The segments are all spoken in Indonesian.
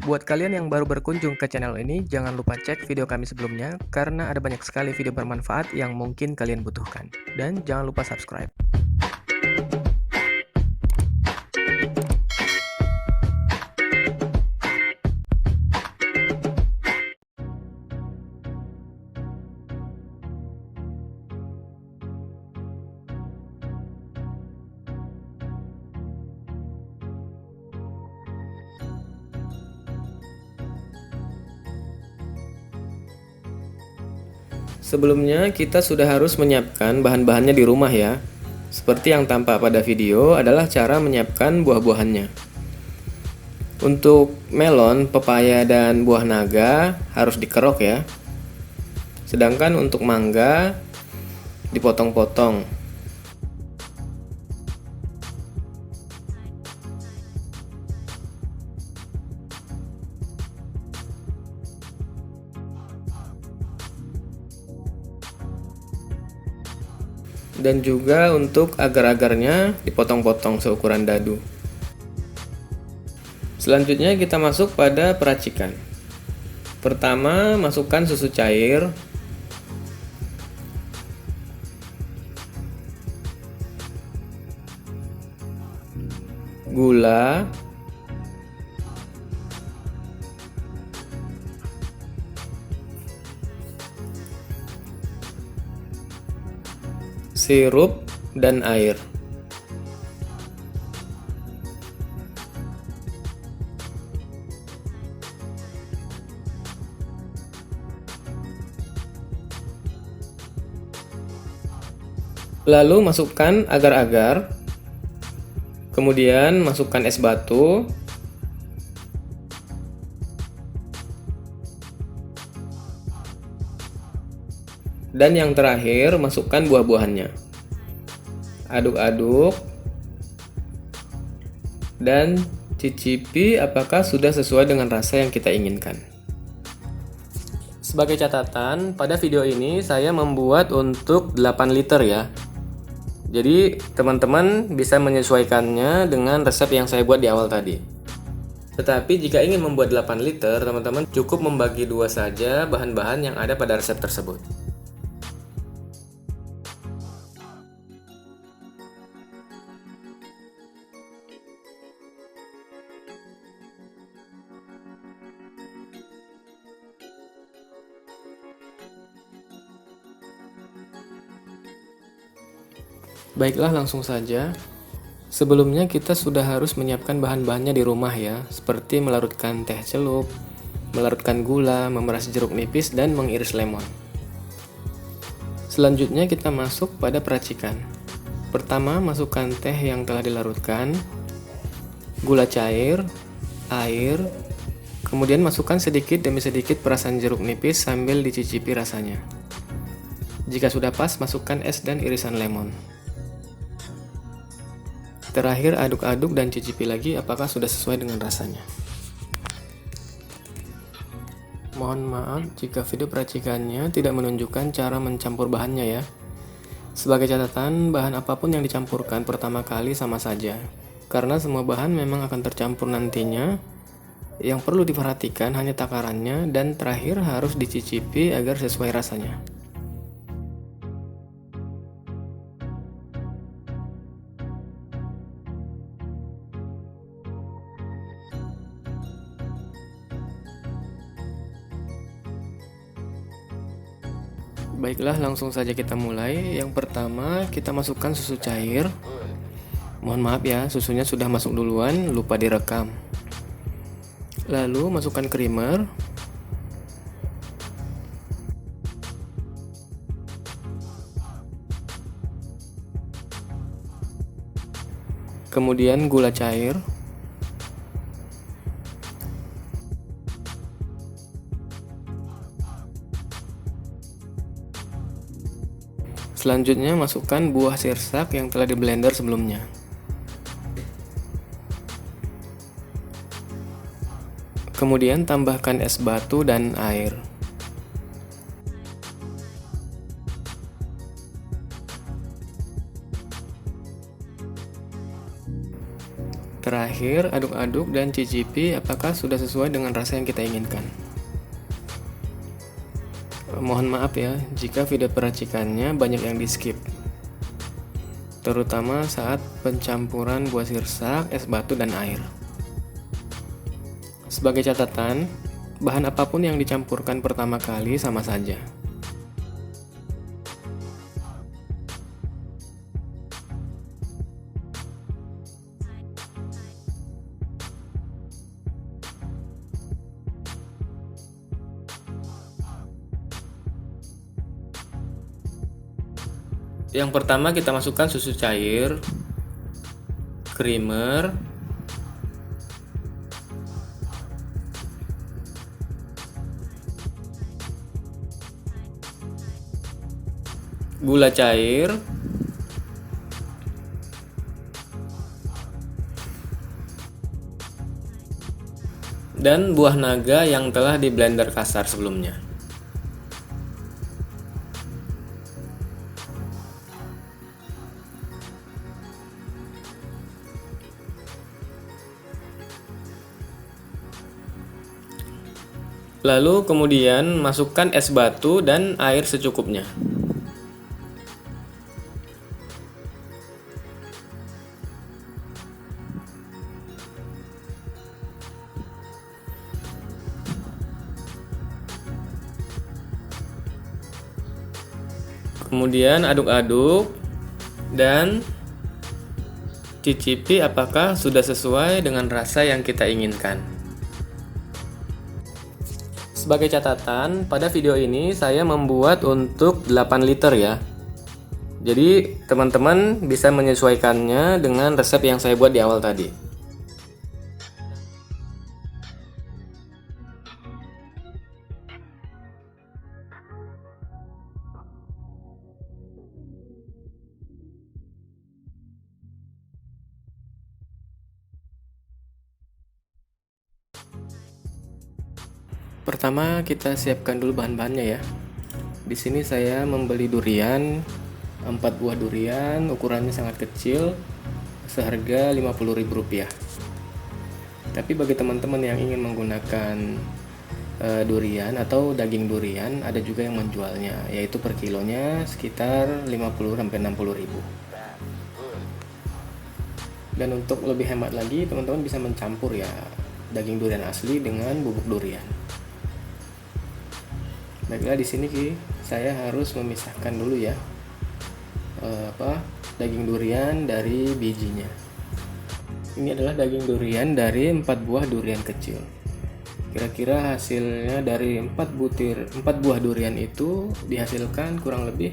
Buat kalian yang baru berkunjung ke channel ini, jangan lupa cek video kami sebelumnya karena ada banyak sekali video bermanfaat yang mungkin kalian butuhkan. Dan jangan lupa subscribe. Sebelumnya kita sudah harus menyiapkan bahan-bahannya di rumah ya. Seperti yang tampak pada video adalah cara menyiapkan buah-buahannya. Untuk melon, pepaya, dan buah naga harus dikerok ya. Sedangkan untuk mangga dipotong-potong. Dan juga untuk agar-agarnya dipotong-potong seukuran dadu. Selanjutnya kita masuk pada peracikan. Pertama, masukkan susu cair, gula, sirup, dan air. Lalu masukkan agar-agar, kemudian masukkan es batu, dan yang terakhir masukkan buah-buahannya. Aduk-aduk dan cicipi apakah sudah sesuai dengan rasa yang kita inginkan. Sebagai catatan, pada video ini saya membuat untuk 8 liter ya. Jadi teman-teman bisa menyesuaikannya dengan resep yang saya buat di awal tadi. Tetapi jika ingin membuat 8 liter, teman-teman cukup membagi dua saja bahan-bahan yang ada pada resep tersebut. Baiklah, langsung saja. Sebelumnya kita sudah harus menyiapkan bahan-bahannya di rumah ya, seperti melarutkan teh celup, melarutkan gula, memeras jeruk nipis, dan mengiris lemon. Selanjutnya kita masuk pada peracikan. Pertama, masukkan teh yang telah dilarutkan, gula cair, air, kemudian masukkan sedikit demi sedikit perasan jeruk nipis sambil dicicipi rasanya. Jika sudah pas, masukkan es dan irisan lemon. Terakhir aduk-aduk dan cicipi lagi apakah sudah sesuai dengan rasanya. Mohon maaf jika video peracikannya tidak menunjukkan cara mencampur bahannya ya. Sebagai catatan, bahan apapun yang dicampurkan pertama kali sama saja. Karena semua bahan memang akan tercampur nantinya. Yang perlu diperhatikan hanya takarannya dan terakhir harus dicicipi agar sesuai rasanya. Baiklah, langsung saja kita mulai. Yang pertama, kita masukkan susu cair. Mohon maaf ya, susunya sudah masuk duluan, lupa direkam. Lalu masukkan creamer. Kemudian gula cair. Selanjutnya masukkan buah sirsak yang telah di blender sebelumnya. Kemudian tambahkan es batu dan air. terakhir, aduk-aduk dan cicipi apakah sudah sesuai dengan rasa yang kita inginkan. Mohon maaf ya jika video peracikannya banyak yang di-skip, terutama saat pencampuran buah sirsak, es batu, dan air. Sebagai catatan, bahan apapun yang dicampurkan pertama kali sama saja. Yang pertama kita masukkan susu cair, creamer, gula cair, dan buah naga yang telah di blender kasar sebelumnya. Lalu kemudian masukkan es batu dan air secukupnya. Kemudian aduk-aduk dan cicipi apakah sudah sesuai dengan rasa yang kita inginkan. Sebagai catatan, pada video ini saya membuat untuk 8 liter ya. Jadi teman-teman bisa menyesuaikannya dengan resep yang saya buat di awal tadi. Pertama kita siapkan dulu bahan-bahannya ya. Di sini saya membeli durian, 4 buah durian, ukurannya sangat kecil, seharga Rp50.000. Tapi bagi teman-teman yang ingin menggunakan durian atau daging durian, ada juga yang menjualnya, yaitu per kilonya sekitar 50-60 ribu. Dan untuk lebih hemat lagi, teman-teman bisa mencampur ya daging durian asli dengan bubuk durian. Baiklah, di sini saya harus memisahkan dulu ya daging durian dari bijinya. Ini adalah daging durian dari 4 buah durian kecil. Kira-kira hasilnya dari 4 buah durian itu dihasilkan kurang lebih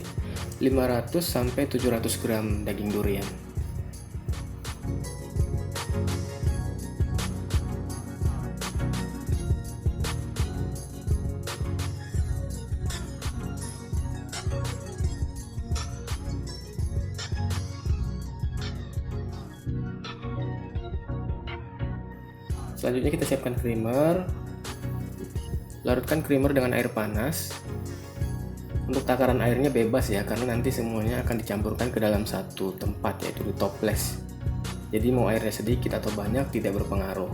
500-700 gram daging durian. Selanjutnya kita siapkan creamer. Larutkan creamer dengan air panas. Untuk takaran airnya bebas ya, karena nanti semuanya akan dicampurkan ke dalam satu tempat, yaitu di toples. Jadi mau airnya sedikit atau banyak tidak berpengaruh.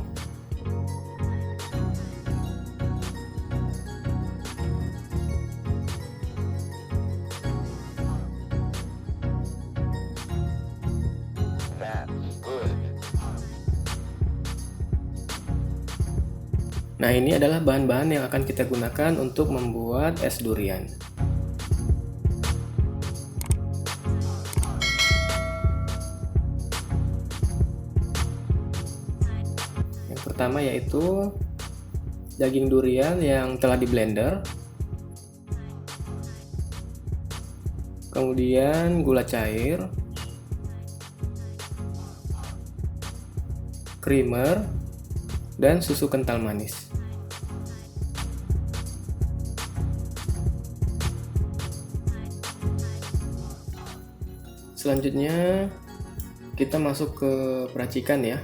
Nah, ini adalah bahan-bahan yang akan kita gunakan untuk membuat es durian. Yang pertama yaitu daging durian yang telah di blender. Kemudian gula cair, creamer, dan susu kental manis. Selanjutnya kita masuk ke peracikan ya.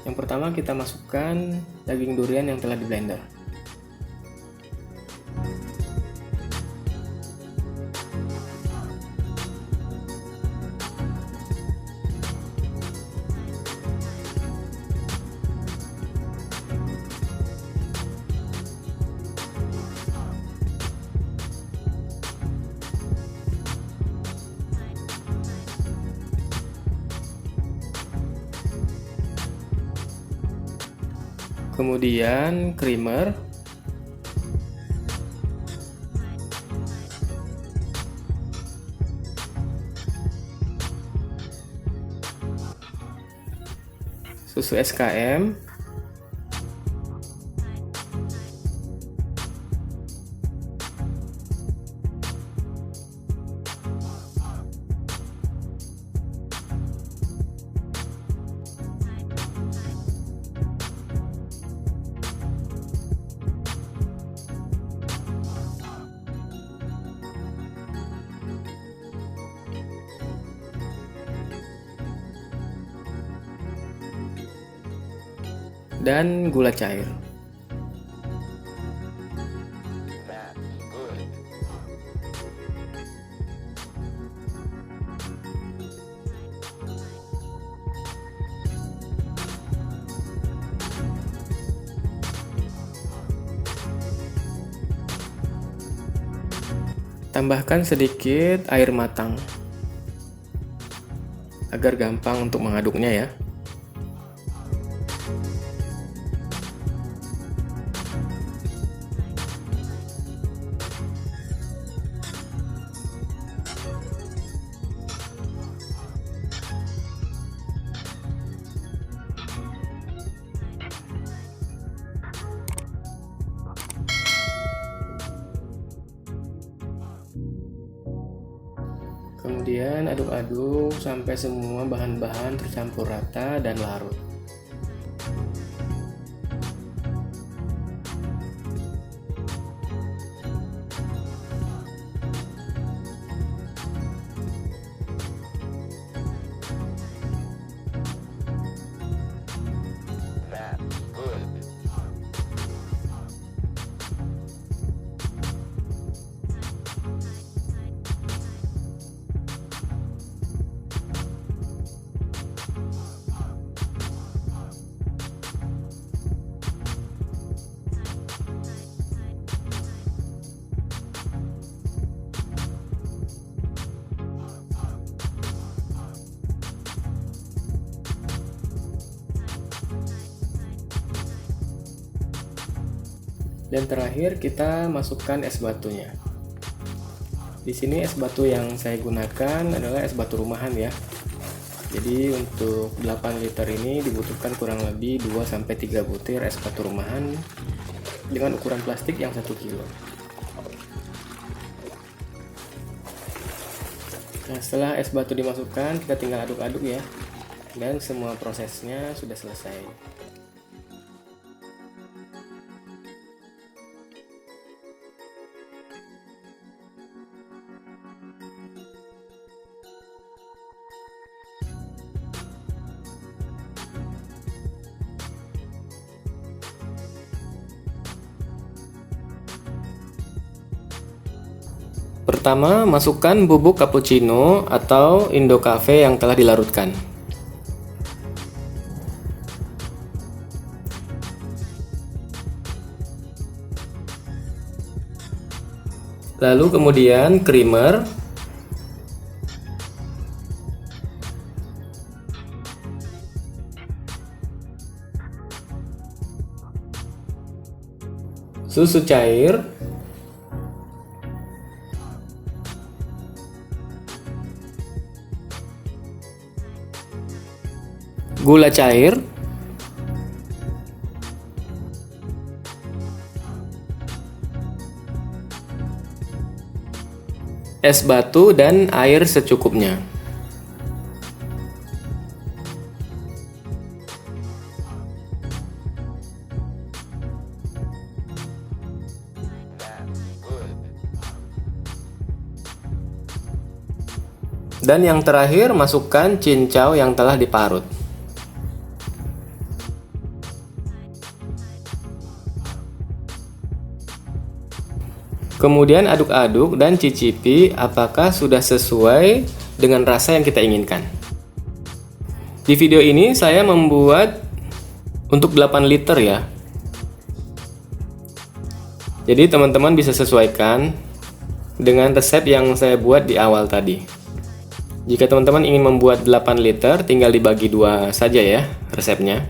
Yang pertama kita masukkan daging durian yang telah di blender. kemudian creamer, susu SKM, dan gula cair. Tambahkan sedikit air matang agar gampang untuk mengaduknya ya. Kemudian aduk-aduk sampai semua bahan-bahan tercampur rata dan larut. Dan terakhir kita masukkan es batunya. Di sini es batu yang saya gunakan adalah es batu rumahan ya. Jadi untuk 8 liter ini dibutuhkan kurang lebih 2-3 butir es batu rumahan dengan ukuran plastik yang 1 kilo. Nah, setelah es batu dimasukkan, kita tinggal aduk-aduk ya. Dan semua prosesnya sudah selesai. Pertama, masukkan bubuk cappuccino atau Indo Cafe yang telah dilarutkan. Lalu kemudian creamer, susu cair, gula cair, es batu, dan air secukupnya. Dan yang terakhir, masukkan cincau yang telah diparut. Kemudian aduk-aduk dan cicipi apakah sudah sesuai dengan rasa yang kita inginkan. Di video ini saya membuat untuk 8 liter ya. Jadi teman-teman bisa sesuaikan dengan resep yang saya buat di awal tadi. Jika teman-teman ingin membuat 8 liter, tinggal dibagi 2 saja ya resepnya.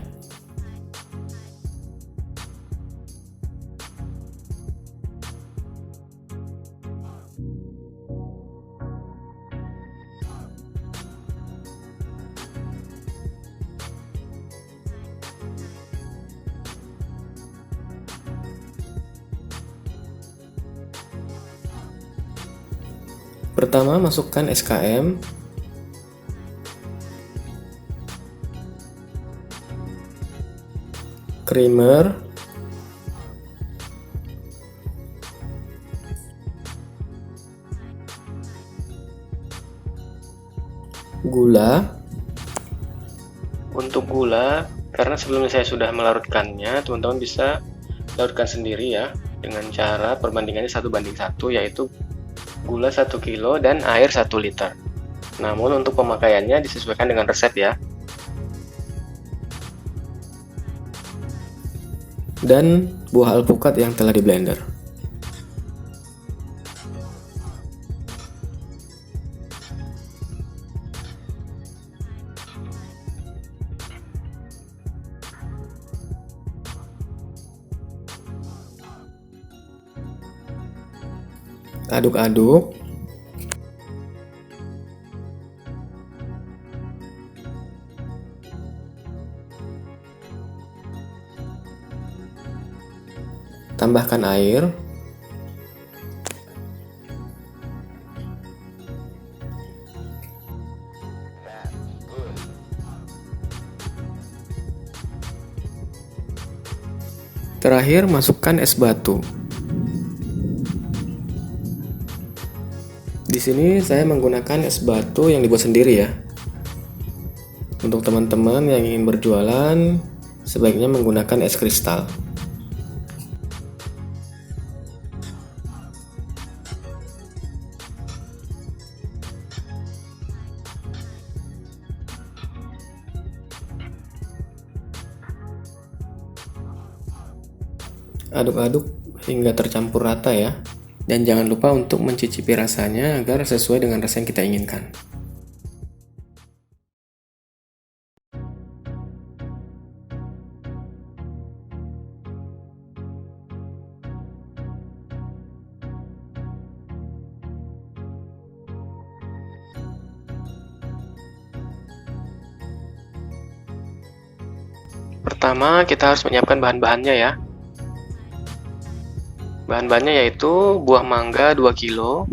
Pertama, masukkan SKM, creamer, gula. Untuk gula, karena sebelumnya saya sudah melarutkannya, teman-teman bisa larutkan sendiri ya, dengan cara perbandingannya 1:1, yaitu gula 1 kilo dan air 1 liter. Namun untuk pemakaiannya disesuaikan dengan resep ya. Dan buah alpukat yang telah di blender. Aduk-aduk. Tambahkan air. Terakhir, masukkan es batu. Di sini saya menggunakan es batu yang dibuat sendiri ya. Untuk teman-teman yang ingin berjualan, sebaiknya menggunakan es kristal. Aduk-aduk hingga tercampur rata ya. Dan jangan lupa untuk mencicipi rasanya agar sesuai dengan rasa yang kita inginkan. Pertama, kita harus menyiapkan bahan-bahannya ya. Bahan-bahannya yaitu buah mangga 2 kilo,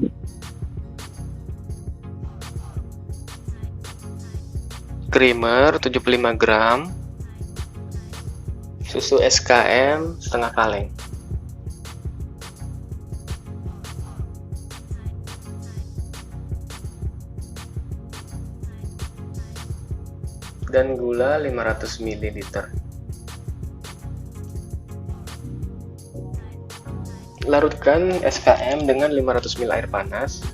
creamer 75 gram, susu SKM setengah kaleng. Dan gula 500 ml. Larutkan SKM dengan 500 ml air panas.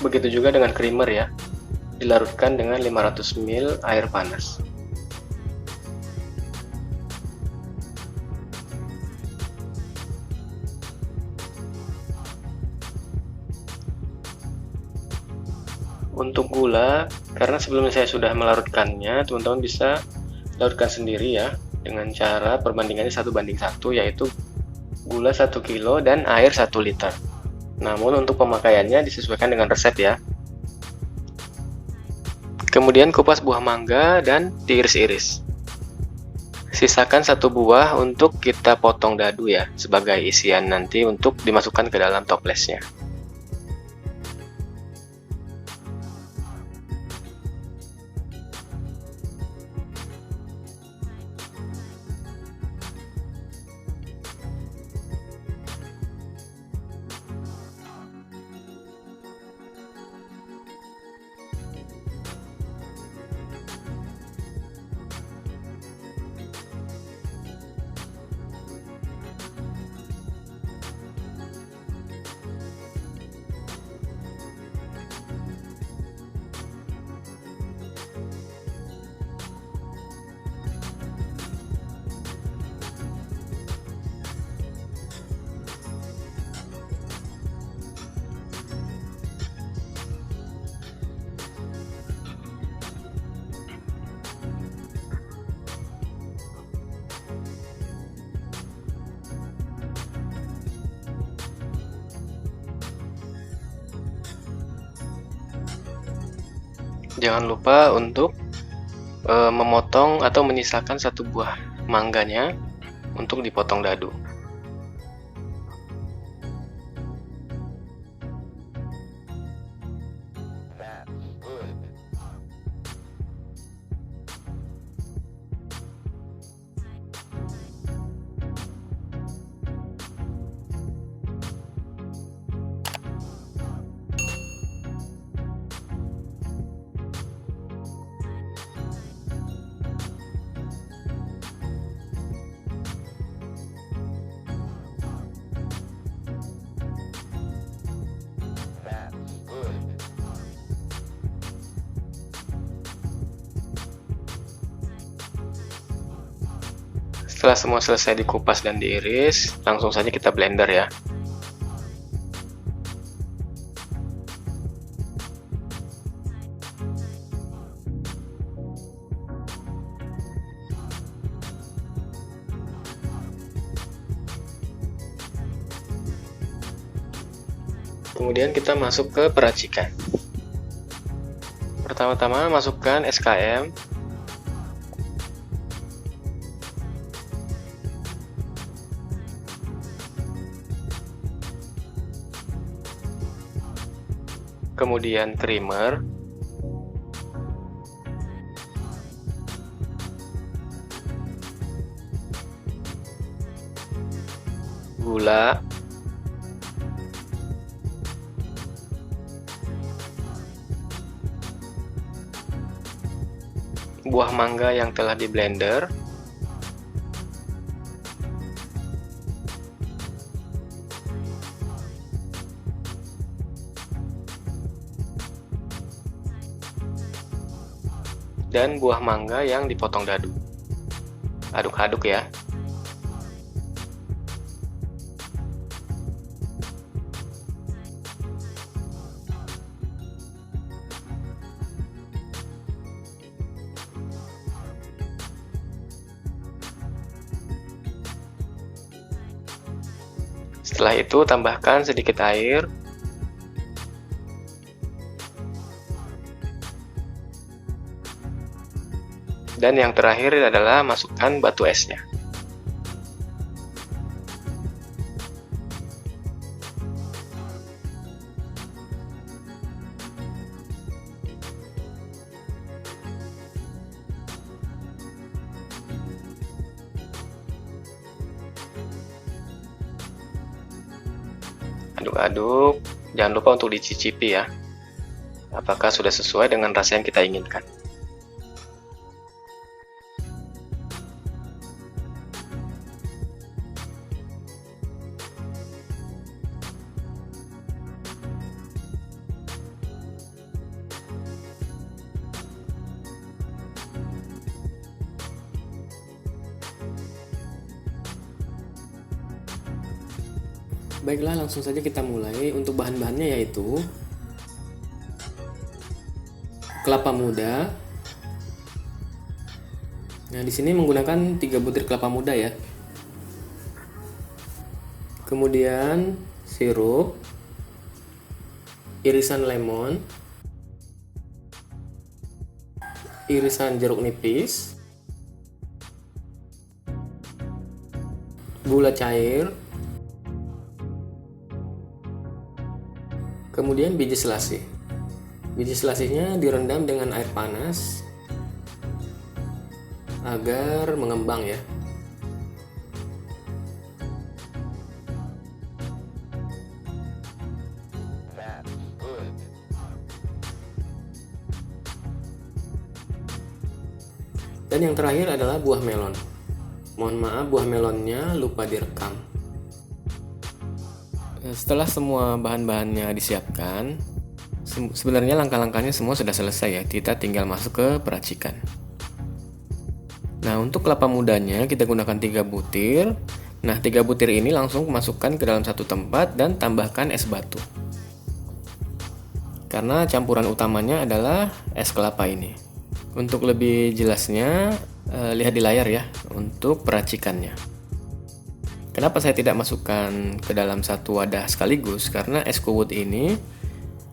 Begitu juga dengan creamer ya, dilarutkan dengan 500 ml air panas. Untuk gula, karena sebelumnya saya sudah melarutkannya, teman-teman bisa larutkan sendiri ya, dengan cara perbandingannya 1:1, yaitu gula 1 kilo dan air 1 liter. Namun untuk pemakaiannya disesuaikan dengan resep ya. Kemudian kupas buah mangga dan diiris-iris. Sisakan 1 buah untuk kita potong dadu ya, sebagai isian nanti untuk dimasukkan ke dalam toplesnya. Jangan lupa untuk memotong atau menyisakan satu buah mangganya untuk dipotong dadu. Setelah semua selesai dikupas dan diiris, langsung saja kita blender ya. Kemudian kita masuk ke peracikan. Pertama-tama masukkan SKM. Kemudian trimmer. Gula. Buah mangga yang telah di blender. Dan buah mangga yang dipotong dadu. Aduk-aduk ya. Setelah itu tambahkan sedikit air. Dan yang terakhir adalah masukkan batu esnya. Aduk-aduk, jangan lupa untuk dicicipi ya, apakah sudah sesuai dengan rasa yang kita inginkan. Baiklah, langsung saja kita mulai. Untuk bahan-bahannya yaitu kelapa muda. Nah, di sini menggunakan 3 butir kelapa muda ya. Kemudian sirup, irisan lemon, irisan jeruk nipis, gula cair, kemudian biji selasih. Biji selasihnya direndam dengan air panas agar mengembang ya. Dan yang terakhir adalah buah melon. Mohon maaf, buah melonnya lupa direkam. Setelah semua bahan-bahannya disiapkan, sebenarnya langkah-langkahnya semua sudah selesai ya. Kita tinggal masuk ke peracikan. Nah, untuk kelapa mudanya kita gunakan 3 butir. Nah, 3 butir ini langsung masukkan ke dalam satu tempat dan tambahkan es batu. Karena campuran utamanya adalah es kelapa ini. Untuk lebih jelasnya, lihat di layar ya untuk peracikannya. Kenapa saya tidak masukkan ke dalam satu wadah sekaligus? Karena es kuwut ini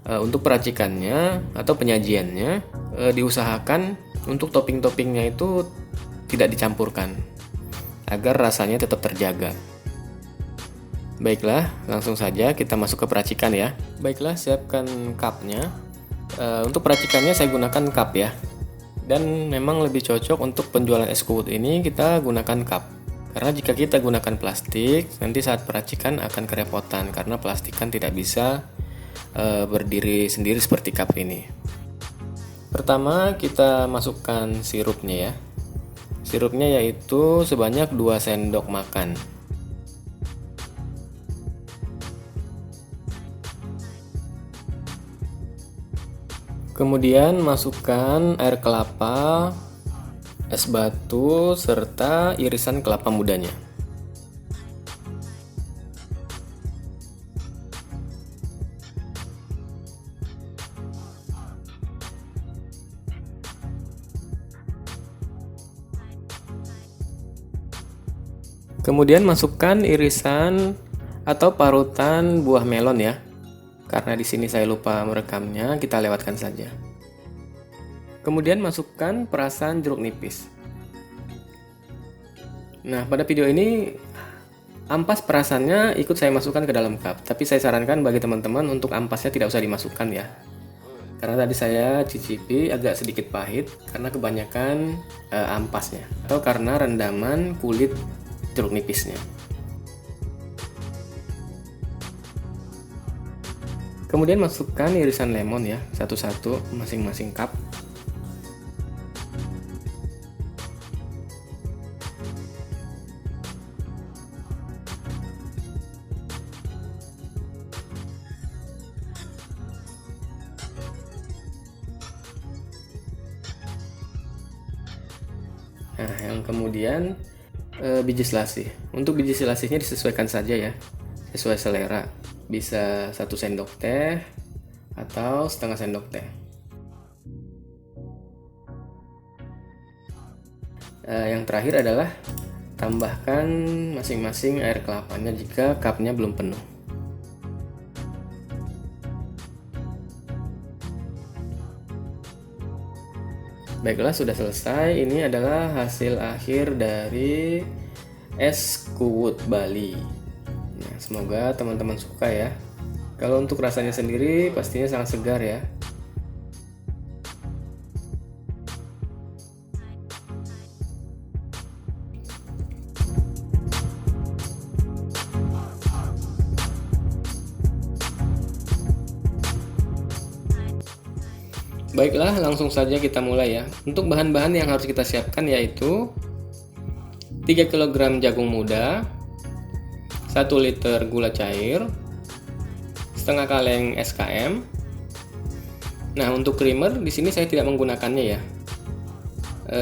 untuk peracikannya atau penyajiannya diusahakan untuk topping-toppingnya itu tidak dicampurkan agar rasanya tetap terjaga. Baiklah, langsung saja kita masuk ke peracikan ya. Baiklah, siapkan cupnya. Untuk peracikannya saya gunakan cup ya. Dan memang lebih cocok untuk penjualan es kuwut ini kita gunakan cup. Karena jika kita gunakan plastik, nanti saat peracikan akan kerepotan karena plastik kan tidak bisa berdiri sendiri seperti cup ini. Pertama kita masukkan sirupnya ya. Sirupnya yaitu sebanyak 2 sendok makan. Kemudian masukkan air kelapa, es batu, serta irisan kelapa mudanya. Kemudian masukkan irisan atau parutan buah melon ya. Karena di sini saya lupa merekamnya, kita lewatkan saja. Kemudian masukkan perasan jeruk nipis. Nah, pada video ini ampas perasannya ikut saya masukkan ke dalam cup, tapi saya sarankan bagi teman-teman untuk ampasnya tidak usah dimasukkan ya. Karena tadi saya cicipi agak sedikit pahit karena kebanyakan ampasnya atau karena rendaman kulit jeruk nipisnya. Kemudian masukkan irisan lemon ya, satu-satu masing-masing cup. Nah, yang kemudian biji selasih. Untuk biji selasihnya disesuaikan saja ya, sesuai selera. Bisa 1 sendok teh atau setengah sendok teh. Yang terakhir adalah tambahkan masing-masing air kelapanya jika cupnya belum penuh. Baiklah, sudah selesai. Ini adalah hasil akhir dari es kuwut Bali. Nah, semoga teman-teman suka ya. Kalau untuk rasanya sendiri pastinya sangat segar ya. Baiklah, langsung saja kita mulai ya. Untuk bahan-bahan yang harus kita siapkan yaitu 3 kg jagung muda, 1 liter gula cair, setengah kaleng SKM. Nah, untuk creamer di sini saya tidak menggunakannya ya.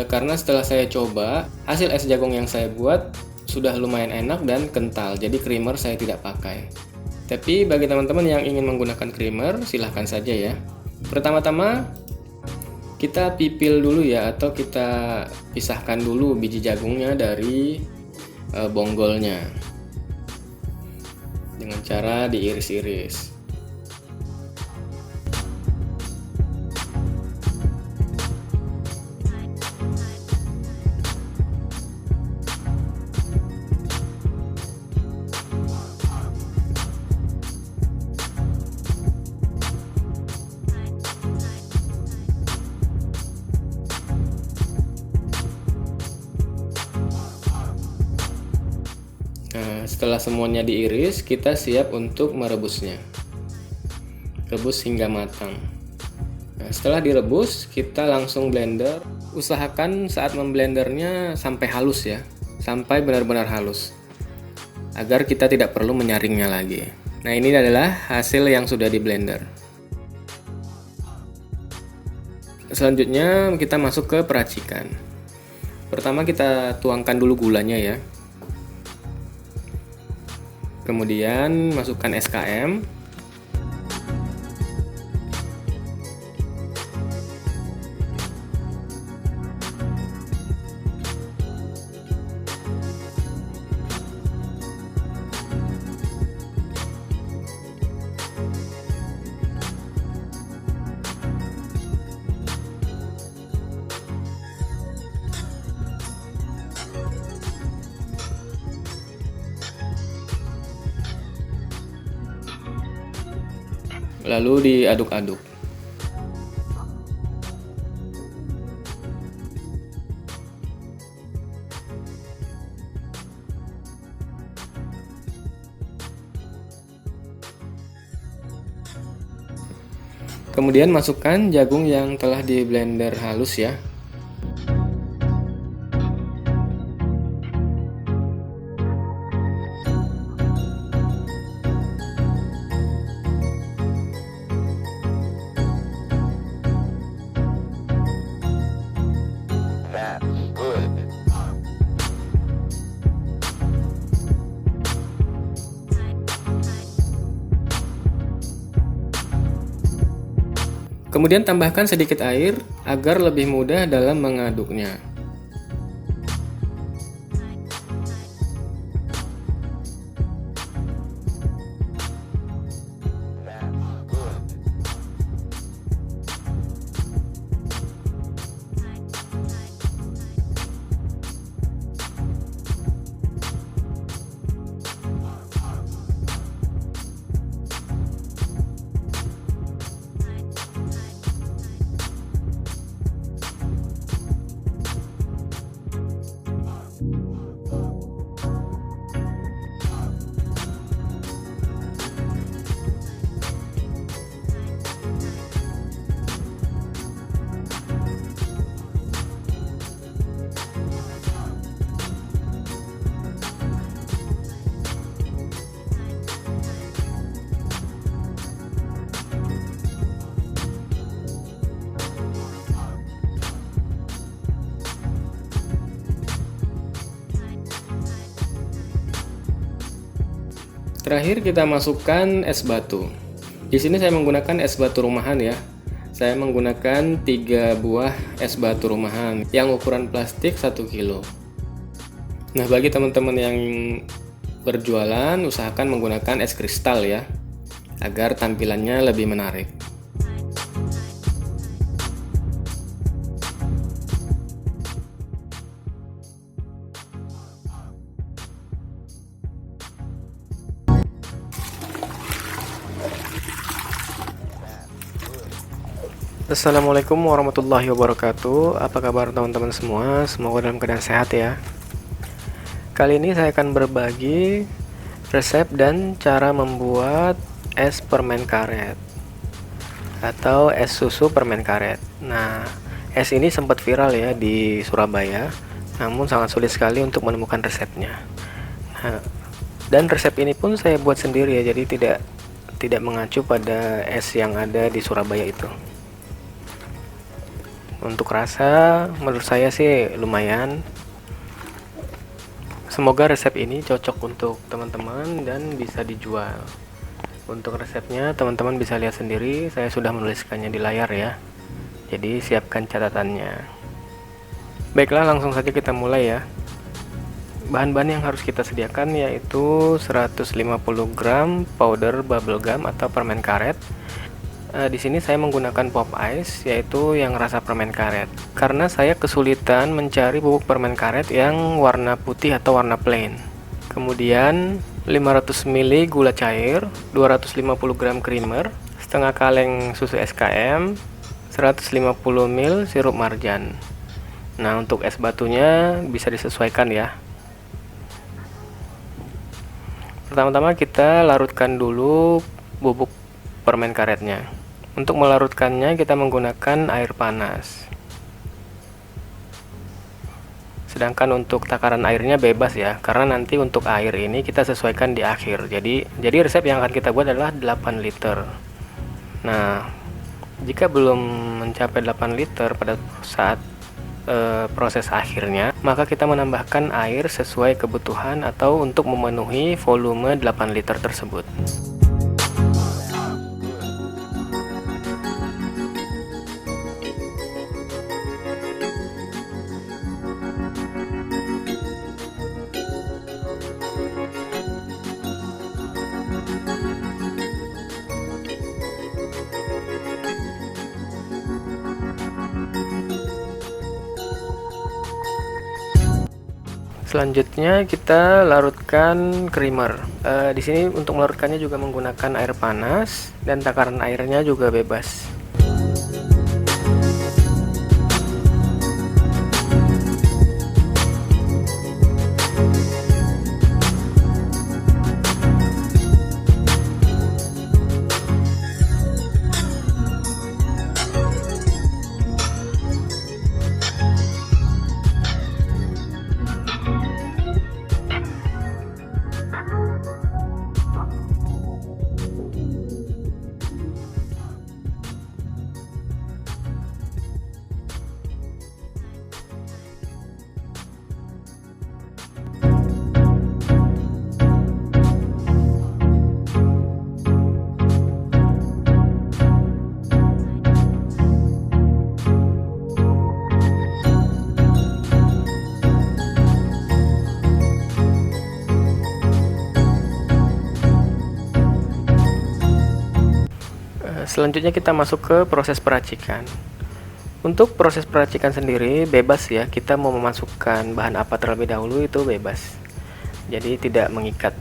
Karena setelah saya coba, hasil es jagung yang saya buat sudah lumayan enak dan kental. Jadi creamer saya tidak pakai. Tapi bagi teman-teman yang ingin menggunakan creamer, silahkan saja ya. Pertama-tama kita pipil dulu ya, atau kita pisahkan dulu biji jagungnya dari bonggolnya dengan cara diiris-iris. Nah, setelah semuanya diiris, kita siap untuk merebusnya. Rebus hingga matang. Nah, setelah direbus, kita langsung blender. Usahakan saat memblendernya sampai halus ya, sampai benar-benar halus, agar kita tidak perlu menyaringnya lagi. Nah, ini adalah hasil yang sudah di blender. Selanjutnya kita masuk ke peracikan. Pertama kita tuangkan dulu gulanya ya. Kemudian masukkan SKM. lalu diaduk-aduk. Kemudian masukkan jagung yang telah di blender halus ya. Kemudian tambahkan sedikit air agar lebih mudah dalam mengaduknya. Terakhir kita masukkan es batu. Di sini saya menggunakan es batu rumahan ya. Saya menggunakan 3 buah es batu rumahan yang ukuran plastik 1 kilo. Nah, bagi teman-teman yang berjualan, usahakan menggunakan es kristal ya, agar tampilannya lebih menarik. Assalamualaikum warahmatullahi wabarakatuh. Apa kabar teman-teman semua? Semoga dalam keadaan sehat ya. Kali ini saya akan berbagi resep dan cara membuat es permen karet atau es susu permen karet. Nah, es ini sempat viral ya di Surabaya, namun sangat sulit sekali untuk menemukan resepnya. Nah, dan resep ini pun saya buat sendiri ya, jadi tidak mengacu pada es yang ada di Surabaya itu. Untuk rasa menurut saya sih lumayan. Semoga resep ini cocok untuk teman-teman dan bisa dijual. Untuk resepnya teman-teman bisa lihat sendiri, saya sudah menuliskannya di layar ya. Jadi siapkan catatannya. Baiklah, langsung saja kita mulai ya. Bahan-bahan yang harus kita sediakan yaitu 150 gram powder bubble gum atau permen karet. Di sini saya menggunakan pop ice, yaitu yang rasa permen karet, karena saya kesulitan mencari bubuk permen karet yang warna putih atau warna plain. Kemudian 500 ml gula cair, 250 gram creamer, setengah kaleng susu SKM, 150 ml sirup marjan. Nah, untuk es batunya bisa disesuaikan ya. Pertama-tama kita larutkan dulu bubuk permen karetnya. Untuk melarutkannya kita menggunakan air panas. Sedangkan untuk takaran airnya bebas ya, karena nanti untuk air ini kita sesuaikan di akhir. Jadi resep yang akan kita buat adalah 8 liter. Nah, jika belum mencapai 8 liter pada saat proses akhirnya, maka kita menambahkan air sesuai kebutuhan atau untuk memenuhi volume 8 liter tersebut. Selanjutnya kita larutkan creamer. Di sini untuk melarutkannya juga menggunakan air panas dan takaran airnya juga bebas. Selanjutnya kita masuk ke proses peracikan. Untuk proses peracikan sendiri bebas ya, kita mau memasukkan bahan apa terlebih dahulu itu bebas. Jadi tidak mengikat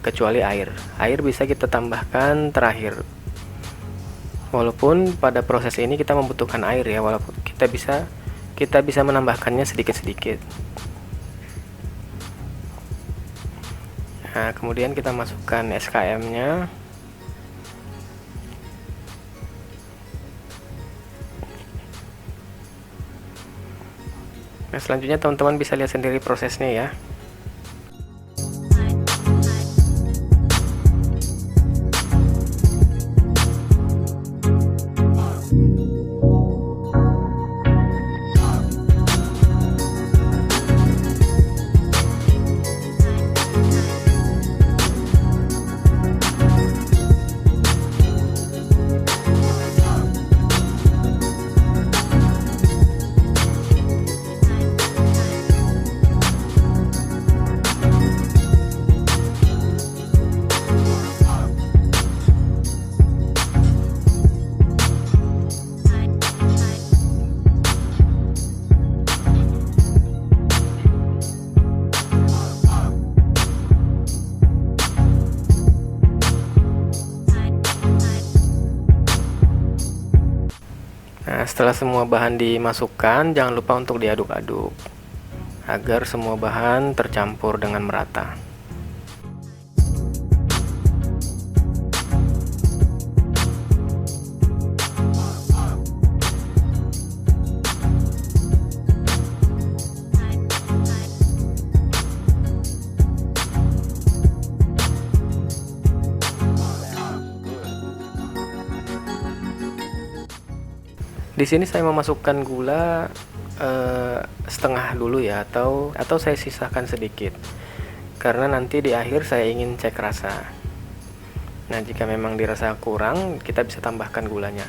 kecuali air. Air bisa kita tambahkan terakhir. Walaupun pada proses ini kita membutuhkan air ya, walaupun kita bisa menambahkannya sedikit-sedikit. Nah, kemudian kita masukkan SKM-nya. Nah, selanjutnya teman-teman bisa lihat sendiri prosesnya ya. Nah, setelah semua bahan dimasukkan, jangan lupa untuk diaduk-aduk agar semua bahan tercampur dengan merata. Di sini saya memasukkan gula setengah dulu ya, atau saya sisakan sedikit karena nanti di akhir saya ingin cek rasa. Nah, jika memang dirasa kurang, kita bisa tambahkan gulanya.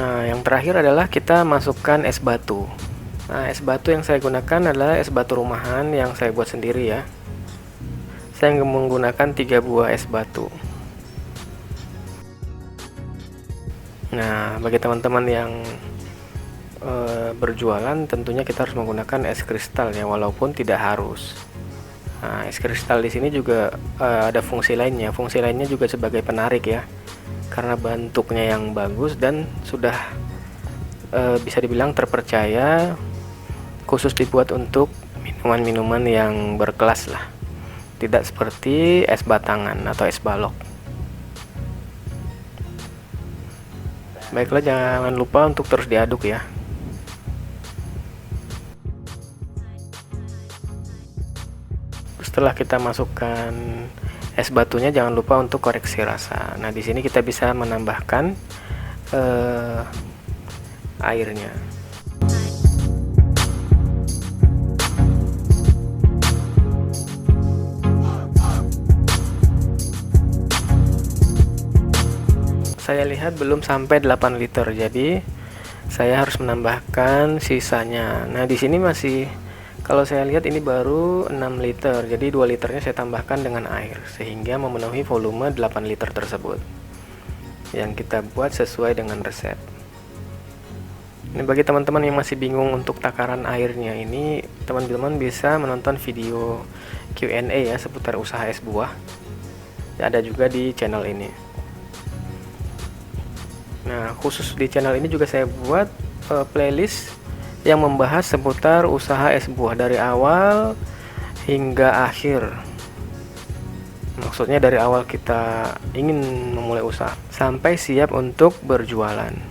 Nah, yang terakhir adalah kita masukkan es batu. Nah, es batu yang saya gunakan adalah es batu rumahan yang saya buat sendiri ya. Saya menggunakan 3 buah es batu. Nah, bagi teman-teman yang berjualan, tentunya kita harus menggunakan es kristal ya, walaupun tidak harus. Nah, es kristal di sini juga ada fungsi lainnya. Fungsi lainnya juga sebagai penarik ya, karena bentuknya yang bagus dan sudah bisa dibilang terpercaya, khusus dibuat untuk minuman-minuman yang berkelas lah, tidak seperti es batangan atau es balok. Baiklah, jangan lupa untuk terus diaduk ya. Setelah kita masukkan es batunya, jangan lupa untuk koreksi rasa. Nah, di sini kita bisa menambahkan airnya. saya lihat belum sampai 8 liter, jadi saya harus menambahkan sisanya. Nah, di sini masih, kalau saya lihat ini baru 6 liter, jadi 2 liternya saya tambahkan dengan air sehingga memenuhi volume 8 liter tersebut yang kita buat sesuai dengan resep. Ini bagi teman-teman yang masih bingung untuk takaran airnya, ini teman-teman bisa menonton video Q&A ya seputar usaha es buah. Ada juga di channel ini. Nah, khusus di channel ini juga saya buat playlist yang membahas seputar usaha es buah dari awal hingga akhir. Maksudnya dari awal kita ingin memulai usaha sampai siap untuk berjualan.